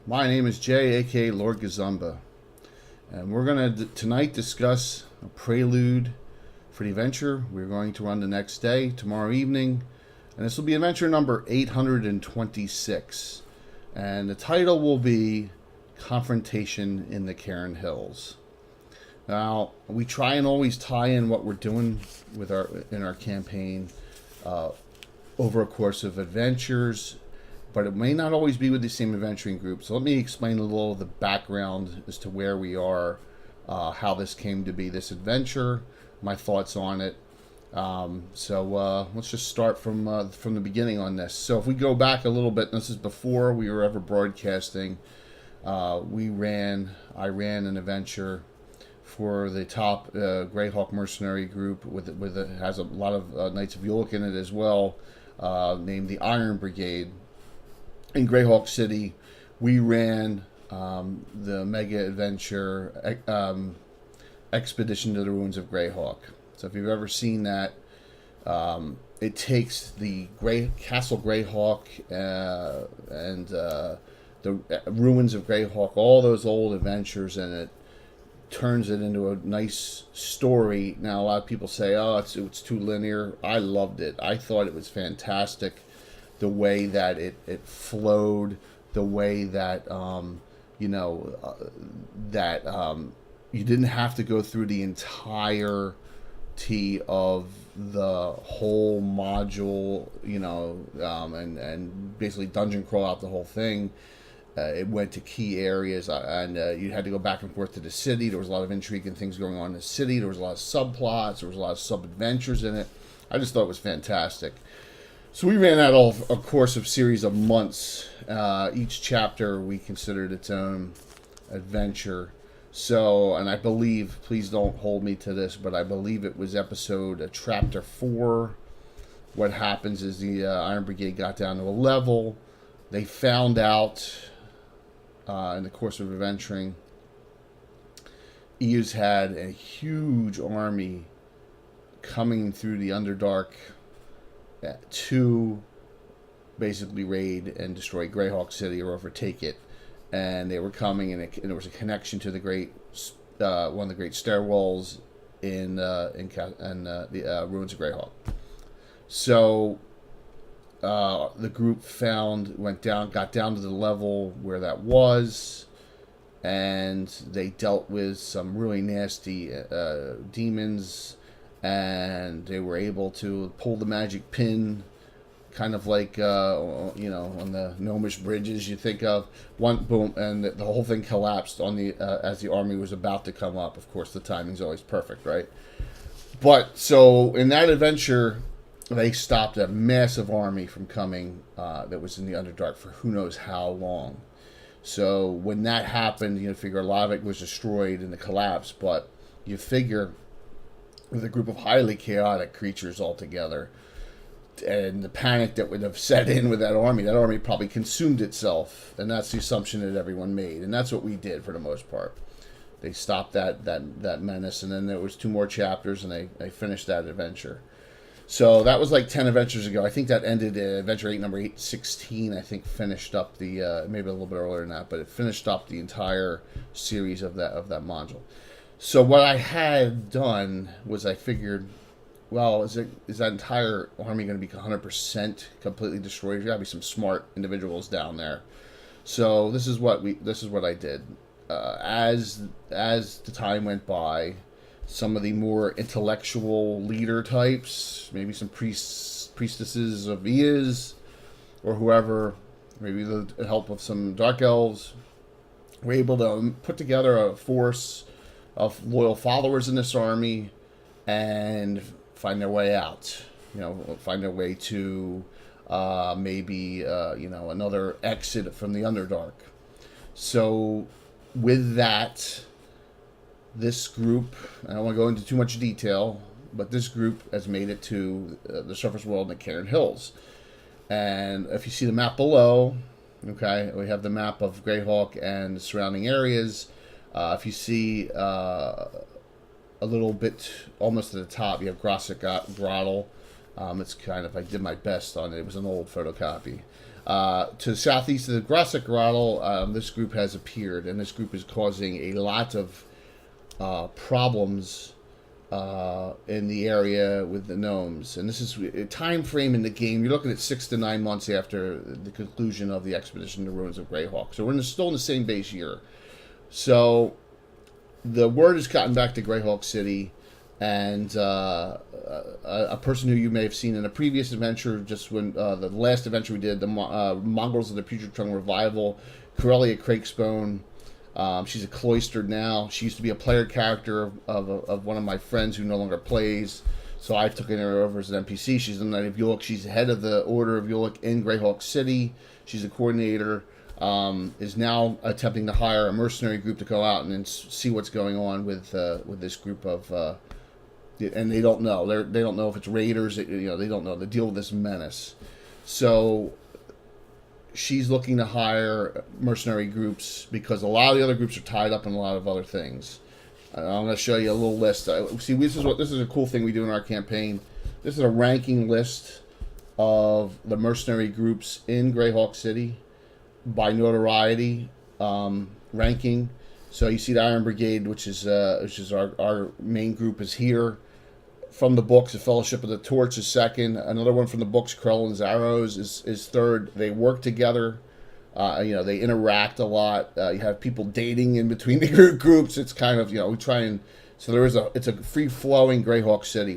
My name is Jay, aka Lord Gazumba, and we're going to tonight discuss a prelude for the adventure. We're going to run the next day, tomorrow evening, and this will be adventure number 826. And the title will be Confrontation in the Cairn Hills. Now, we try and always tie in what we're doing with our campaign uh, over a course of adventures, but it may not always be with the same adventuring group. So let me explain a little of the background as to where we are, how this came to be this adventure, my thoughts on it. So let's just start from the beginning on this. So if we go back a little bit, this is before we were ever broadcasting. I ran an adventure for the top Greyhawk mercenary group with it has a lot of Knights of York in it as well, named the Iron Brigade. In Greyhawk City, we ran the mega adventure Expedition to the Ruins of Greyhawk. So if you've ever seen that, it takes the Castle Greyhawk and the ruins of Greyhawk, all those old adventures, and it turns it into a nice story. Now, a lot of people say, "Oh, it's too linear." I loved it. I thought it was fantastic. The way that it flowed, the way that you didn't have to go through the entirety of the whole module, and basically dungeon crawl out the whole thing. It went to key areas, and you had to go back and forth to the city. There was a lot of intrigue and things going on in the city. There was a lot of subplots. There was a lot of sub-adventures in it. I just thought it was fantastic. So we ran that all a course of series of months. Each chapter we considered its own adventure. So, and I believe, please don't hold me to this, but I believe it was chapter 4. What happens is the Iron Brigade got down to a level. They found out in the course of adventuring, Eos had a huge army coming through the Underdark to basically raid and destroy Greyhawk City or overtake it. And they were coming, and there was a connection to the one of the great stairwells in the ruins of Greyhawk. So the group got down to the level where that was, and they dealt with some really nasty demons, and they were able to pull the magic pin, kind of like on the gnomish bridges you think of. One boom, and the whole thing collapsed on the as the army was about to come up. Of course, the timing's always perfect, right? But so in that adventure, they stopped a massive army from coming that was in the Underdark for who knows how long. So when that happened, you figure a lot of it was destroyed in the collapse, but you figure with a group of highly chaotic creatures altogether, and the panic that would have set in with that army probably consumed itself, and that's the assumption that everyone made, and that's what we did for the most part. They stopped that menace, and then there was 2 more chapters, and they finished that adventure. So that was like 10 adventures ago. I think that ended adventure 8, number 816. I think finished up the maybe a little bit earlier than that, but it finished up the entire series of that module. So what I had done was I figured, well, is that entire army going to be 100% completely destroyed? There's got to be some smart individuals down there. So this is what I did. As the time went by, some of the more intellectual leader types, maybe some priestesses of Eas or whoever, maybe the help of some dark elves, were able to put together a force of loyal followers in this army and find their way out. Find their way to maybe another exit from the Underdark. So with that, this group, I don't want to go into too much detail, but this group has made it to the surface world in the Cairn Hills. And if you see the map below, okay, we have the map of Greyhawk and the surrounding areas. If you see a little bit almost at the top, you have Grottle. It's kind of, I did my best on it. It was an old photocopy. To the southeast of the Grosset Grotto, this group has appeared, and this group is causing a lot of problems in the area with the gnomes. And this is a time frame in the game. You're looking at 6 to 9 months after the conclusion of the expedition to the ruins of Greyhawk. So we're still in the same base year. So the word has gotten back to Greyhawk City, and a person who you may have seen in a previous adventure, just when the last adventure we did, the Mongrels of the Putrid Tongue Revival, Corellia Crakespone. She's a cloistered now. She used to be a player character of one of my friends who no longer plays, so I took her over as an NPC. She's the Knight of Yuluk. She's the head of the Order of Yuluk in Greyhawk City. She's a coordinator. Is now attempting to hire a mercenary group to go out and see what's going on with this group of, and they don't know. They don't know if it's raiders. They don't know. They deal with this menace. So she's looking to hire mercenary groups because a lot of the other groups are tied up in a lot of other things. I'm going to show you a little list. See, this is a cool thing we do in our campaign. This is a ranking list of the mercenary groups in Greyhawk City by notoriety ranking. So you see the Iron Brigade, which is our main group, is here. From the books, the Fellowship of the Torch is second. Another one from the books, Krellin's Arrows, is third. They work together. They interact a lot. You have people dating in between the groups. It's kind of, we try and, so it's a free-flowing Greyhawk City,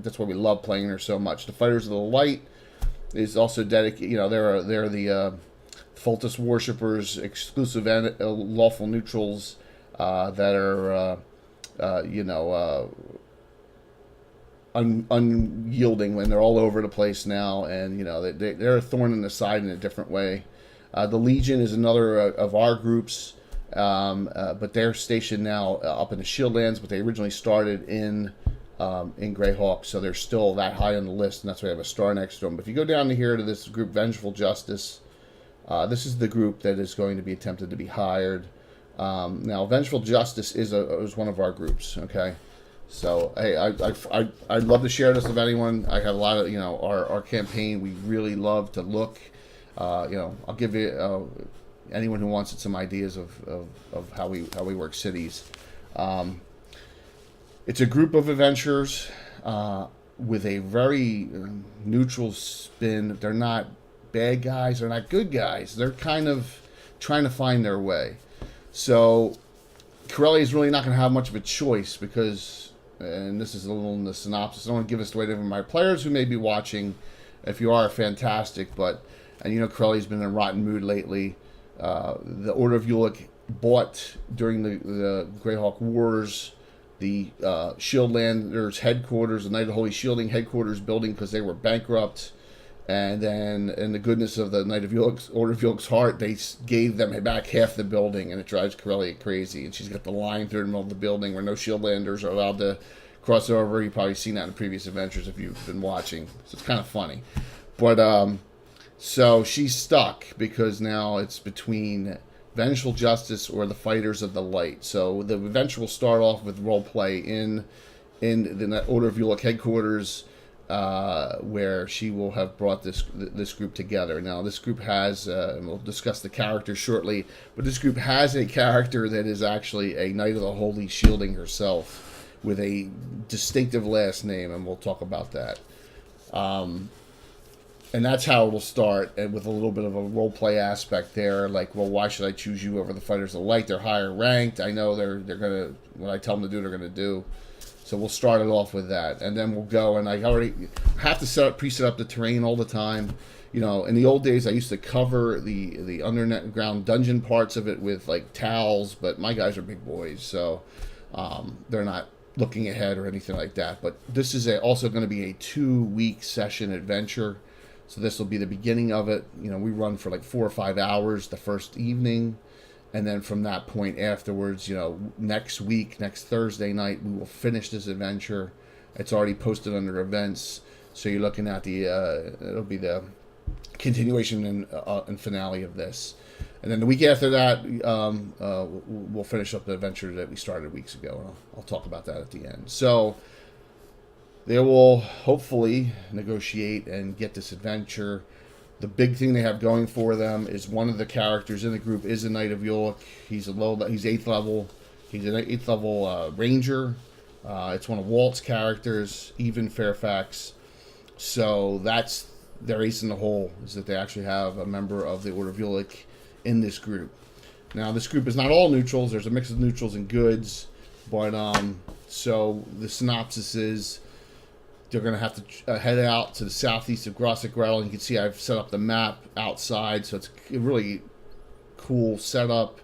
that's why we love playing her so much. The Fighters of the Light is also dedicated, they're the Fultus worshippers, exclusive and lawful neutrals that are, unyielding when they're all over the place now, and they're a thorn in the side in a different way. The Legion is another of our groups, but they're stationed now up in the Shieldlands, but they originally started in Greyhawk, so they're still that high on the list, and that's why I have a star next to them. But if you go down to here to this group, Vengeful Justice, this is the group that is going to be attempted to be hired. Now, Vengeful Justice is one of our groups, okay? So, hey, I'd love to share this with anyone. I have a lot of, our campaign, we really love to look. I'll give you, anyone who wants it, some ideas of how we work cities. It's a group of adventurers with a very neutral spin. They're not bad guys. They're not good guys. They're kind of trying to find their way. So Corellia is really not going to have much of a choice because, and this is a little in the synopsis, I don't want to give this away to my players who may be watching. If you are, fantastic. And Corellia's been in a rotten mood lately. The Order of Yuluk bought, during the Greyhawk Wars, the Shieldlanders headquarters, the Knight of the Holy Shielding headquarters building, because they were bankrupt. And then, in the goodness of the Knight of Yuluk's, Order of Yuluk's heart, they gave them back half the building, and it drives Corellia crazy. And she's got the line through the middle of the building where no Shieldlanders are allowed to cross over. You've probably seen that in previous adventures if you've been watching. So it's kind of funny. But, so she's stuck because now it's between Vengeful Justice or the Fighters of the Light. So the adventure will start off with role play in the Order of Yuluk headquarters, where she will have brought this group together. Now, this group has, and we'll discuss the characters shortly, but this group has a character that is actually a Knight of the Holy Shielding herself with a distinctive last name, and we'll talk about that. And that's how it will start, and with a little bit of a role-play aspect there, like, well, why should I choose you over the Fighters of the Light? They're higher ranked. I know they're going to, what I tell them to do, they're going to do. So we'll start it off with that, and then we'll go, and I already have to preset up the terrain all the time. In the old days, I used to cover the underground dungeon parts of it with, like, towels, but my guys are big boys, so they're not looking ahead or anything like that. But this is also going to be a 2-week session adventure. So this will be the beginning of it. We run for like 4 or 5 hours the first evening. And then from that point afterwards, next week, next Thursday night, we will finish this adventure. It's already posted under events. So you're looking at it'll be the continuation and finale of this. And then the week after that, we'll finish up the adventure that we started weeks ago. And I'll talk about that at the end. So they will hopefully negotiate and get this adventure The big thing they have going for them is one of the characters in the group is a Knight of York. He's 8th level. He's an 8th level Ranger. It's one of Walt's characters, even Fairfax. So that's their ace in the hole, is that they actually have a member of the Order of York in this group. Now, this group is not all neutrals. There's a mix of neutrals and goods. But, so the synopsis is they're going to have to head out to the southeast of Grosset Gretel. You can see I've set up the map outside, so it's a really cool setup.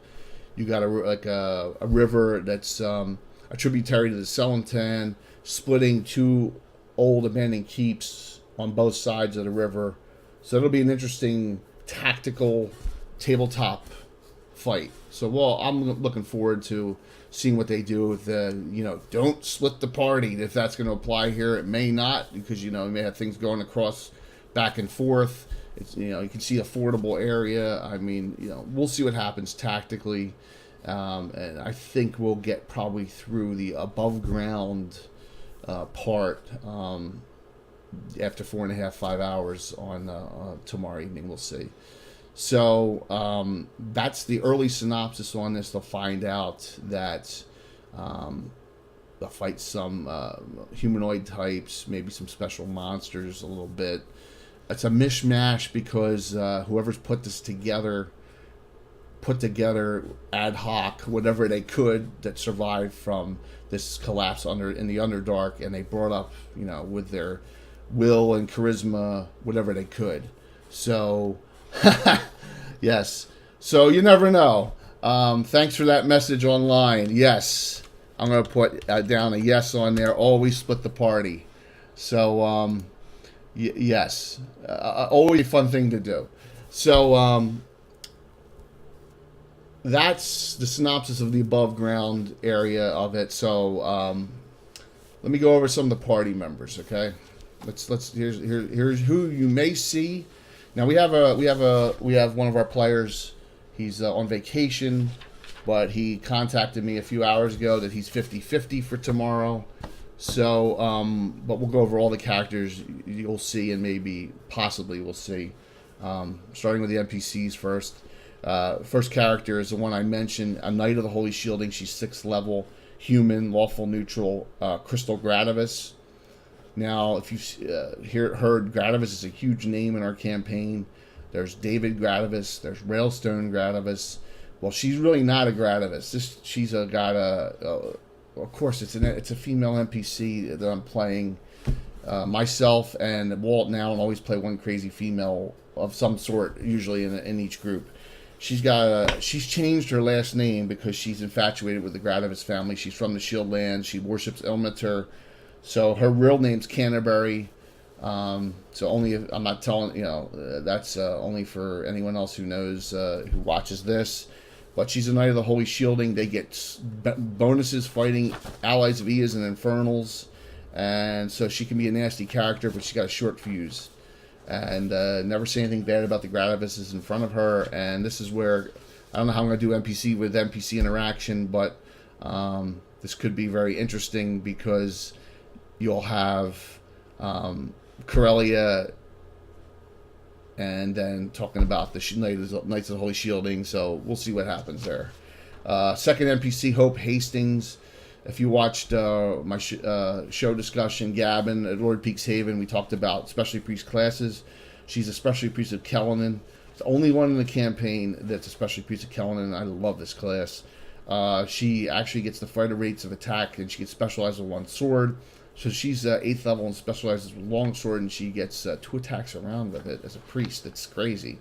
You got a river that's a tributary to the Sellentan, splitting two old abandoned keeps on both sides of the river. So it'll be an interesting tactical tabletop fight. So, well, I'm looking forward to seeing what they do with the, don't split the party. If that's going to apply here, it may not, because, you may have things going across back and forth. It's, you can see a fordable area. I mean, we'll see what happens tactically. And I think we'll get probably through the above ground part after 4.5, 5 hours on tomorrow evening. We'll see. So that's the early synopsis on this. They'll find out that they'll fight some humanoid types, maybe some special monsters a little bit. It's a mishmash because whoever's put this together ad hoc whatever they could that survived from this collapse in the Underdark, and they brought up with their will and charisma whatever they could. So yes, so you never know. Thanks for that message online. Yes, I'm going to put down a yes on there. Always split the party. So yes, always a fun thing to do. So that's the synopsis of the above ground area of it. So let me go over some of the party members. Okay, here's who you may see. Now we have one of our players. He's on vacation, but he contacted me a few hours ago that he's 50-50 for tomorrow. So, but we'll go over all the characters you'll see, and maybe possibly we'll see. Starting with the NPCs first. First character is the one I mentioned, a Knight of the Holy Shielding. She's 6th level, human, lawful neutral, Crystal Gradavis. Now, if you've heard, Gradavis is a huge name in our campaign. There's David Gradavis. There's Railstone Gradavis. Well, she's really not a Gradavis. She's got a of course, it's a female NPC that I'm playing. Myself and Walt now and always play one crazy female of some sort, usually in each group. She's changed her last name because she's infatuated with the Gradavis family. She's from the Shieldlands. She worships Ilmater. So her real name's Canterbury. So only if, I'm not telling, that's only for anyone else who knows, who watches this. But she's a Knight of the Holy Shielding. They get bonuses fighting allies of Eas and Infernals. And so she can be a nasty character, but she's got a short fuse. And never say anything bad about the Gradavises in front of her. And this is where, I don't know how I'm going to do NPC with NPC interaction, but this could be very interesting because you'll have Corellia and then talking about the Knights of the Holy Shielding. So we'll see what happens there. Second NPC, Hope Hastings. If you watched my show discussion, Gavin at Lord Peaks Haven, we talked about Specialty Priest classes. She's a Specialty Priest of Kellenan. It's the only one in the campaign that's a Specialty Priest of Kellenan. I love this class. She actually gets the fighter rates of attack, and she gets specialized with one sword. So she's 8th level and specializes with longsword, and she gets 2 attacks around with it as a priest. It's crazy.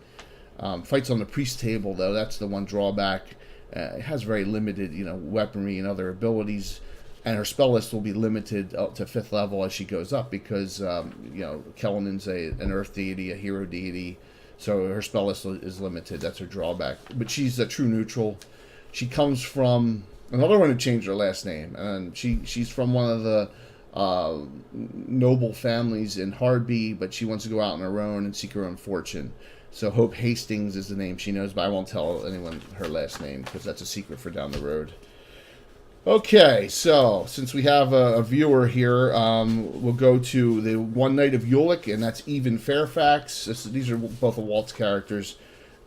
Fights on the priest table, though. That's the one drawback. It has very limited, weaponry and other abilities, and her spell list will be limited up to 5th level as she goes up because, Kellenan's an earth deity, a hero deity, so her spell list is limited. That's her drawback. But she's a true neutral. She comes from another one who changed her last name, and she's from one of the noble families in Hardby, but she wants to go out on her own and seek her own fortune. So Hope Hastings is the name she knows, but I won't tell anyone her last name because that's a secret for down the road. Okay, so since we have a viewer here, we'll go to the One Knight of Ulick, and that's Even Fairfax. These are both of Walt's characters.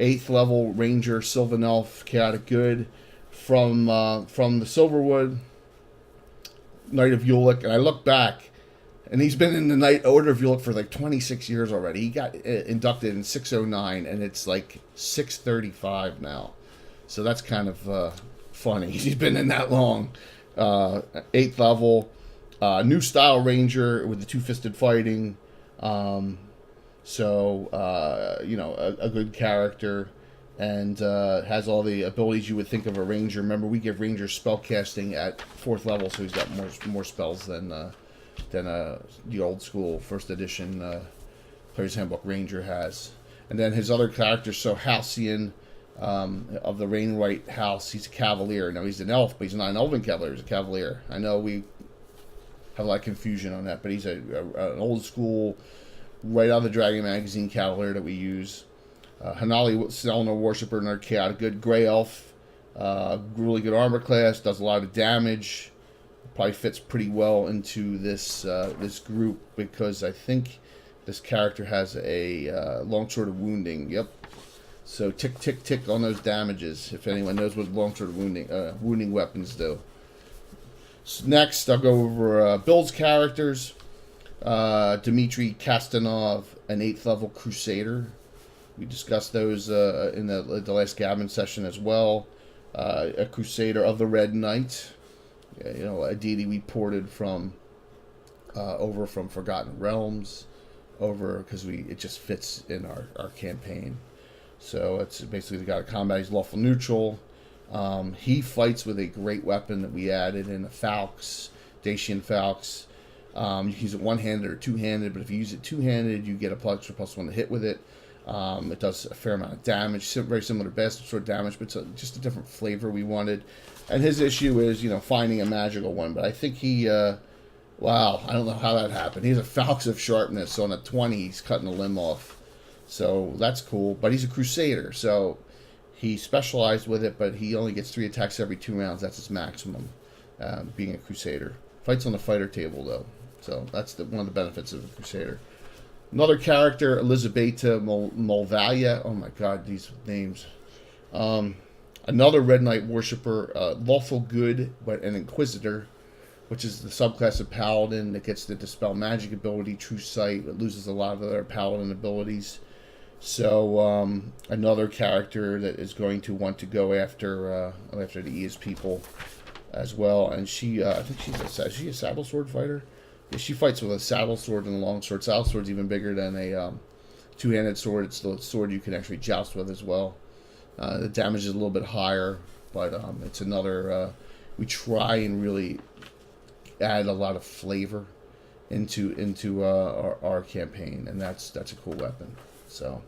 8th level Ranger, Sylvan Elf, Chaotic Good, from the Silverwood, Knight of Ulick. And I look back, and he's been in the Knight Order of Ulick for like 26 years already. He got inducted in 609, and it's like 635 now. So that's kind of funny. He's been in that long. 8th level, new style Ranger with the two-fisted fighting. A good character, and has all the abilities you would think of a Ranger. Remember, we give Ranger spellcasting at 4th level, so he's got more spells than the old school 1st edition Player's Handbook Ranger has. And then his other characters, so Halcyon, of the Rainwright House, he's a Cavalier. Now, he's an elf, but he's not an Elven Cavalier, he's a Cavalier. I know we have a lot of confusion on that, but he's an old school, right out of the Dragon Magazine Cavalier that we use. Hanali Selnar Worshipper, another Chaotic Good Grey Elf, really good armor class, does a lot of damage. Probably fits pretty well into this group, because I think this character has a longsword of wounding. Yep. So tick, tick, tick on those damages, if anyone knows what longsword of wounding weapons do. So next, I'll go over Bill's characters. Dmitry Kastanov, an 8th level Crusader. We discussed those in the last Gammon session as well. A Crusader of the Red Knight. A deity we ported from over from Forgotten Realms, because it just fits in our campaign. So it's basically the guy to combat. He's lawful neutral. He fights with a great weapon that we added in the Falx, Dacian Falx. You can use it one-handed or two-handed, but if you use it two-handed, you get a +1 to hit with it. It does a fair amount of damage, very similar to Bastard Sword damage, but it's just a different flavor we wanted. And his issue is, finding a magical one. But I think he, I don't know how that happened. He's a Falx of Sharpness, so on a 20, he's cutting a limb off. So that's cool. But he's a Crusader, so he specialized with it, but he only gets 3 attacks every 2 rounds. That's his maximum, being a Crusader. Fights on the fighter table, though. So that's one of the benefits of a Crusader. Another character, Elizabeta Molvalia. Oh my god, these names. Another Red Knight Worshipper, Lawful Good, but an Inquisitor, which is the subclass of Paladin that gets the Dispel Magic ability, True Sight. It loses a lot of their Paladin abilities. So another character that is going to want to go after the Eas people as well. And she, I think is she a saddle sword fighter? Yeah, she fights with a saddle sword and a long sword. Saddle sword's even bigger than a two-handed sword. It's the sword you can actually joust with as well. The damage is a little bit higher, but it's another. We try and really add a lot of flavor into our campaign, and that's a cool weapon. So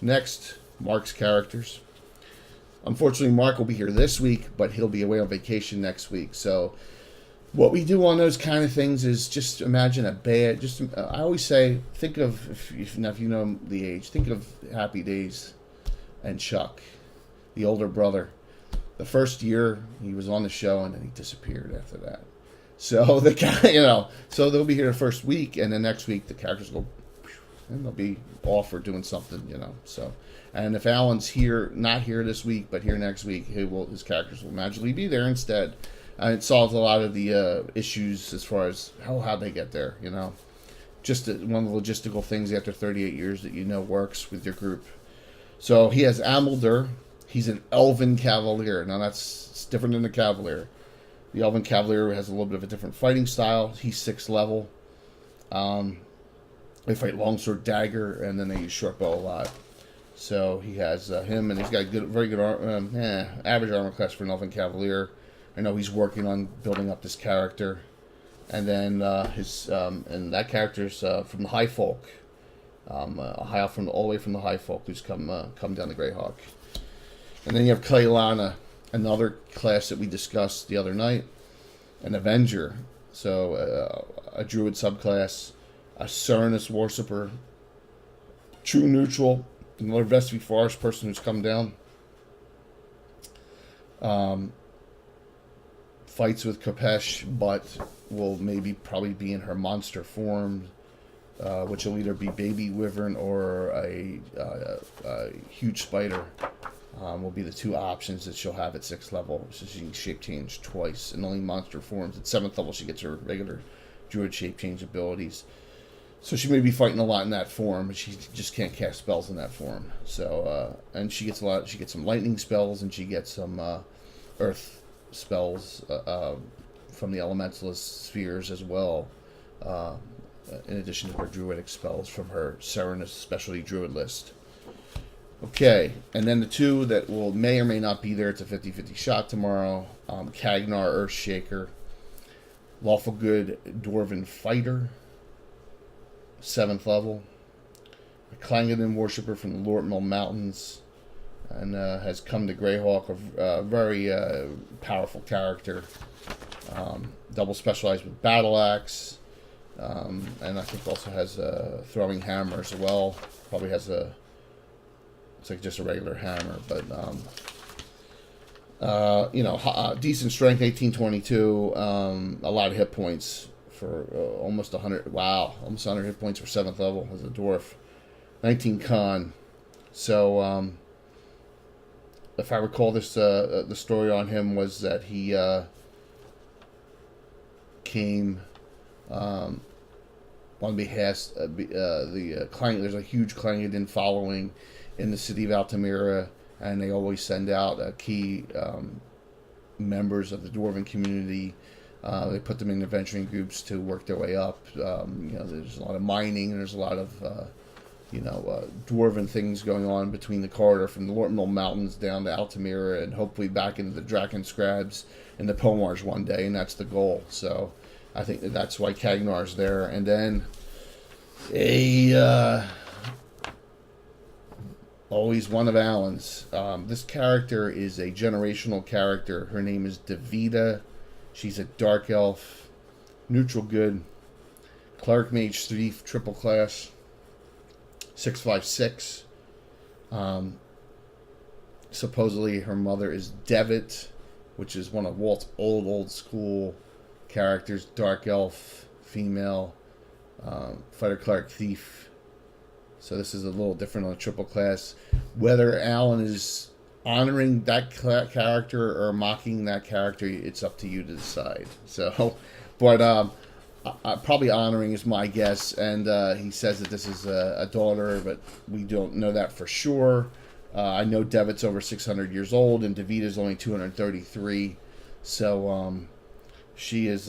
next, Mark's characters. Unfortunately, Mark will be here this week, but he'll be away on vacation next week. So what we do on those kind of things is just imagine I always say, think of, if you know the age, think of Happy Days and Chuck, the older brother. The first year he was on the show, and then he disappeared after that. So the guy, so they'll be here the first week, and then next week the characters go, and they'll be off or doing something, So, and if Alan's not here this week, but here next week, his characters will magically be there instead. And it solves a lot of the issues as far as how they get there, Just one of the logistical things after 38 years that works with your group. So he has Amaldur. He's an Elven Cavalier. Now it's different than the Cavalier. The Elven Cavalier has a little bit of a different fighting style. He's 6th level. They fight longsword, dagger, and then they use short bow a lot. So he has him, and he's got very good average armor class for an Elven Cavalier. I know he's working on building up this character, and then and that character's from the High Folk, all the way from the High Folk, who's come down the Greyhawk. And then you have Kailana, another class that we discussed the other night, an Avenger, so a Druid subclass, a Cernus Worshipper, true neutral, another Vestry Forest person who's come down. fights with Kopesh, but will probably be in her monster form, which will either be baby wyvern or a huge spider. Will be the two options that she'll have at 6th level. So she can shape change twice in only monster forms. At 7th level, she gets her regular druid shape change abilities. So she may be fighting a lot in that form, but she just can't cast spells in that form. So and she gets She gets some lightning spells, and she gets some earth spells from the elementalist spheres as well. In addition to her druidic spells from her Serenus specialty druid list. Okay, and then the two that may or may not be there, it's a 50-50 shot tomorrow. Cagnar Earthshaker, Lawful Good Dwarven Fighter, 7th level. A Clangeddon Worshipper from the Lortmill Mountains, and has come to Greyhawk, a very powerful character. Double specialized with Battle Axe, and I think also has a Throwing Hammer as well. Probably has it's like just a regular hammer, but decent strength, 1822, a lot of hit points for almost 100. Wow, almost 100 hit points for 7th level as a dwarf. 19 con. So if I recall, the story on him was that he came on behalf there's a huge Clangeddon following in the city of Altamira, and they always send out key members of the dwarven community. They put them in adventuring groups to work their way up. There's a lot of mining, and there's a lot of dwarven things going on between the corridor from the Lortmill Mountains down to Altamira, and hopefully back into the Draken Scrabs and the Pomars one day, and that's the goal. So I think that's why Cagnar's there. And then always one of Alan's. This character is a generational character. Her name is Davida. She's a dark elf, neutral good, cleric mage thief, triple class, 656. Supposedly her mother is Devitt, which is one of Walt's old school characters. Dark elf, female, fighter, cleric, thief. So this is a little different on a triple class. Whether Alan is honoring that character or mocking that character, it's up to you to decide. So, but probably honoring is my guess. And he says that this is a daughter, but we don't know that for sure. I know Devitt's over 600 years old, and Davita's only 233. So she is,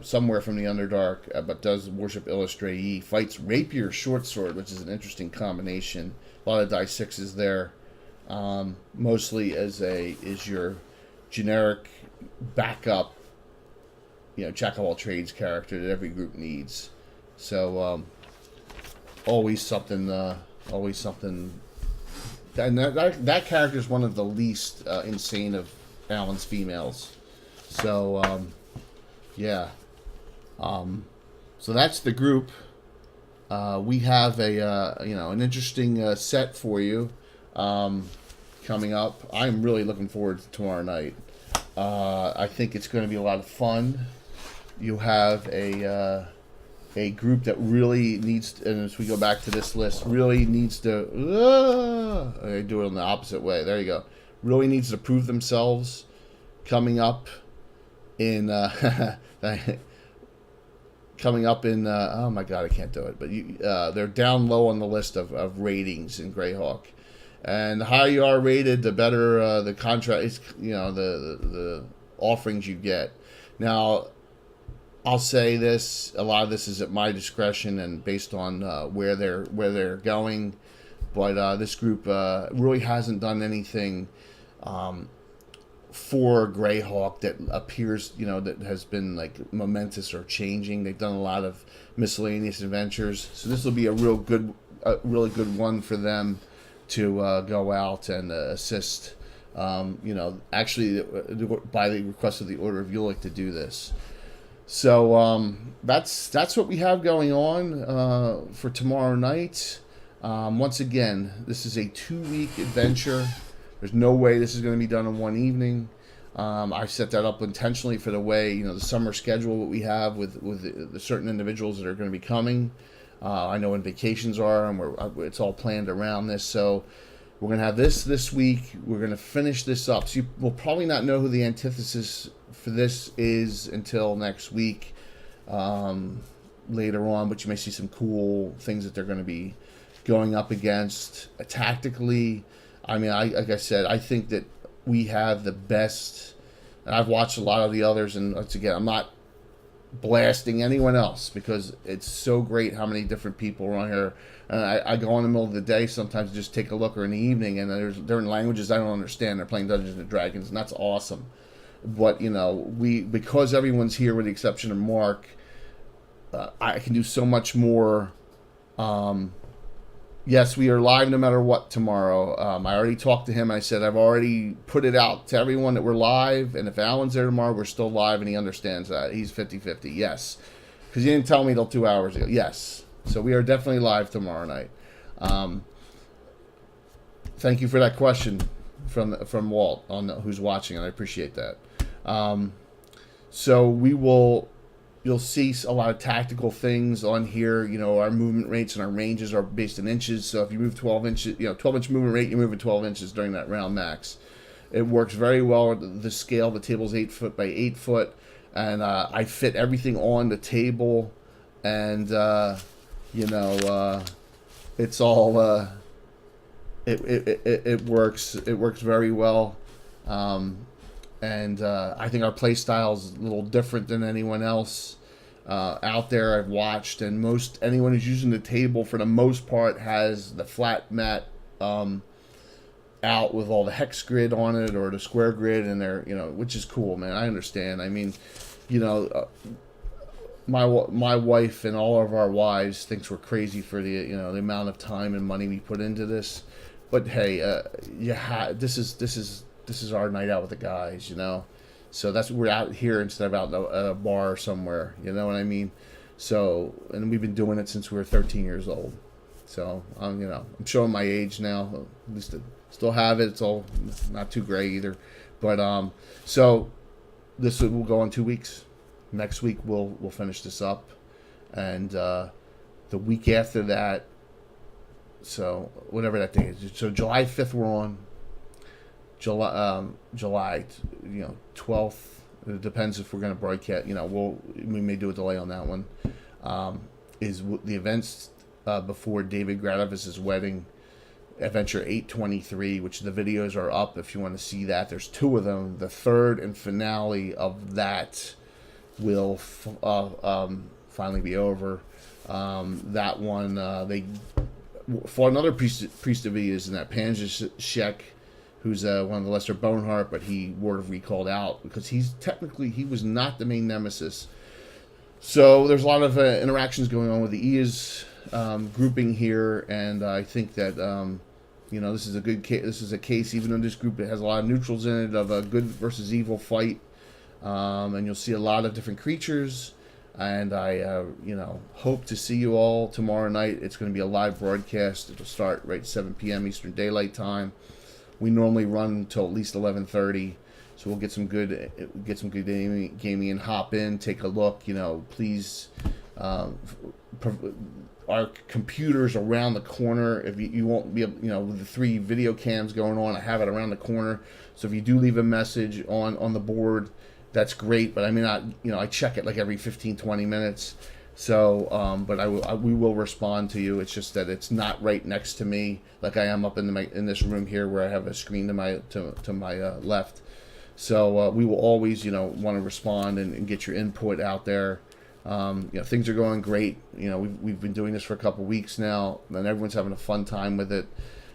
somewhere from the Underdark, but does worship Illustrae. Fights Rapier Shortsword, which is an interesting combination. A lot of die sixes there. Mostly is your generic backup, jack of all trades character that every group needs. So always something. And that character is one of the least insane of Alan's females. So, so that's the group. We have an interesting set for you coming up. I'm really looking forward to tomorrow night. I think it's going to be a lot of fun. You have a group that really needs, and as we go back to this list, really needs to. I do it in the opposite way. There you go. Really needs to prove themselves coming up in oh my god, I can't do it, but they're down low on the list of ratings in Greyhawk, and the higher you are rated, the better the contract is, the offerings you get. Now I'll say this, a lot of this is at my discretion and based on where they're going, but this group really hasn't done anything for Greyhawk that appears, that has been like momentous or changing. They've done a lot of miscellaneous adventures, so this will be a really good one for them to go out and assist. Actually, by the request of the Order of Ulick to do this. So that's what we have going on for tomorrow night. Once again, this is a 2-week adventure. There's no way this is going to be done in one evening. I set that up intentionally for the way, the summer schedule that we have with the certain individuals that are going to be coming. I know when vacations are, and it's all planned around this. So we're going to have this week. We're going to finish this up. So you will probably not know who the antithesis for this is until next week, later on. But you may see some cool things that they're going to be going up against tactically. I mean, like I said, I think that we have the best, and I've watched a lot of the others, and once again, I'm not blasting anyone else because it's so great how many different people are on here. And I go in the middle of the day sometimes to just take a look, or in the evening, and they're in languages I don't understand. They're playing Dungeons and Dragons, and that's awesome. But because everyone's here with the exception of Mark, I can do so much more. Yes, we are live no matter what tomorrow. I already talked to him. I said I've already put it out to everyone that we're live. And if Alan's there tomorrow, we're still live, and he understands that. He's 50-50. Yes. Because he didn't tell me till 2 hours ago. Yes. So we are definitely live tomorrow night. Thank you for that question from Walt on who's watching, and I appreciate that. So you'll see a lot of tactical things on here. Our movement rates and our ranges are based in inches. So if you move 12 inches, 12-inch movement rate, you're moving 12 inches during that round max. It works very well with the scale. The table's 8 foot by 8 foot, and I fit everything on the table, and it's all it works. It works very well. And I think our play style is a little different than anyone else out there I've watched. And anyone who's using the table, for the most part, has the flat mat out with all the hex grid on it, or the square grid, and they're, which is cool, man. I understand. I mean, my wife and all of our wives thinks we're crazy for the amount of time and money we put into this. But hey, this is our night out with the guys, So that's we're out here instead of out at a bar somewhere, you know what I mean? So, and we've been doing it since we were 13 years old. So, I'm showing my age now. At least I still have it. It's all not too gray either. But so this will go on 2 weeks. Next week we'll finish this up, and the week after that. So whatever that day is. So July 5th we're on. July 12th. It depends if we're going to broadcast. We may do a delay on that one. Is the events before David Gradavis' wedding, Adventure 823, which the videos are up if you want to see that. There's 2 of them. The third and finale of that will finally be over. That one, they for another priest of is in that Panzashek, who's one of the lesser Boneheart, but he word of recalled out because he was not the main nemesis. So there's a lot of interactions going on with the Ias grouping here, and I think that this is a good case. This is a case, even though this group has a lot of neutrals in it, of a good versus evil fight, and you'll see a lot of different creatures. And I hope to see you all tomorrow night. It's going to be a live broadcast. It'll start right 7 p.m. Eastern Daylight Time. We normally run until at least 11:30, so we'll get some good gaming and hop in, take a look. Please, our computer's around the corner. If you won't be, with the 3 video cams going on, I have it around the corner. So if you do leave a message on the board, that's great. But I mean, I check it like every 15-20 minutes. So, but we will respond to you. It's just that it's not right next to me, like I am up in this room here, where I have a screen to my left. So we will always, want to respond and get your input out there. Things are going great. We've been doing this for a couple weeks now, and everyone's having a fun time with it.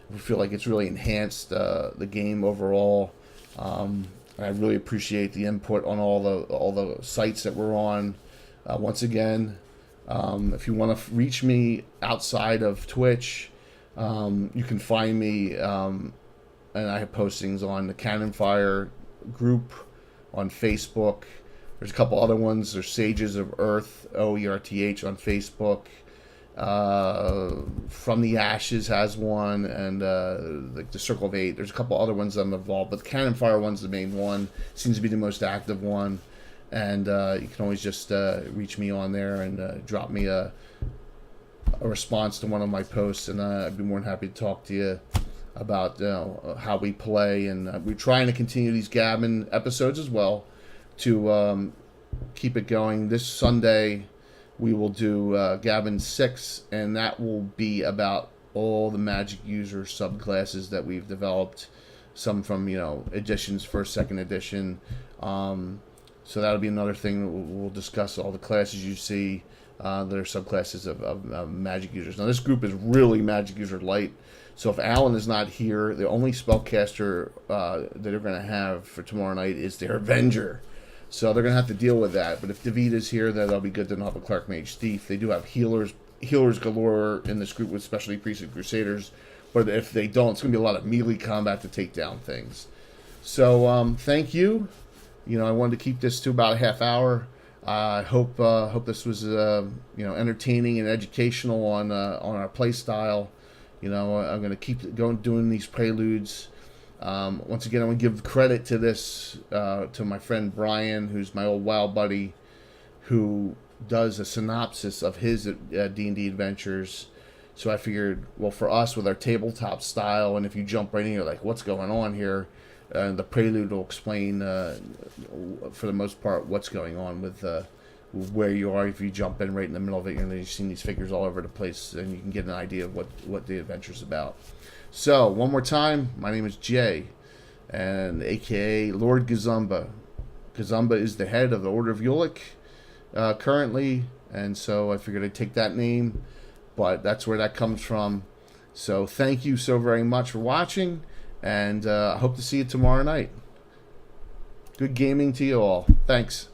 We feel like it's really enhanced the game overall. I really appreciate the input on all the sites that we're on. Once again. If you want to reach me outside of Twitch, you can find me, and I have postings on the Cannon Fire group on Facebook. There's a couple other ones. There's Sages of Earth, OERTH on Facebook. From the Ashes has one, and like the Circle of Eight. There's a couple other ones I'm involved, but the Cannon Fire one's the main one. Seems to be the most active one, and you can always just reach me on there and drop me a response to one of my posts, and I'd be more than happy to talk to you about how we play. And we're trying to continue these Gabbin episodes as well to keep it going. This Sunday we will do Gabbin 6, and that will be about all the Magic user subclasses that we've developed, some from editions, first, second edition. So that'll be another thing that we'll discuss, all the classes you see. That are subclasses of Magic users. Now, this group is really Magic user light. So if Alan is not here, the only spellcaster that they're going to have for tomorrow night is their Avenger. So they're going to have to deal with that. But if David is here, then they'll be good to have a Clark Mage Thief. They do have healers galore in this group with Specialty Priests and Crusaders. But if they don't, it's going to be a lot of melee combat to take down things. So thank you. I wanted to keep this to about a half hour. I hope this was entertaining and educational on our play style. I'm going to keep doing these preludes. Once again, I want to give credit to this to my friend Brian, who's my old WoW buddy, who does a synopsis of his D&D adventures. So I figured, well, for us with our tabletop style, and if you jump right in, you're like, what's going on here? The Prelude will explain, for the most part, what's going on with where you are. If you jump in right in the middle of it, you're seeing these figures all over the place, and you can get an idea of what the adventure's about. So, one more time, my name is Jay, and a.k.a. Lord Gazumba. Gazumba is the head of the Order of Ulick currently, and so I figured I'd take that name, but that's where that comes from. So, thank you so very much for watching. And I hope to see you tomorrow night. Good gaming to you all. Thanks.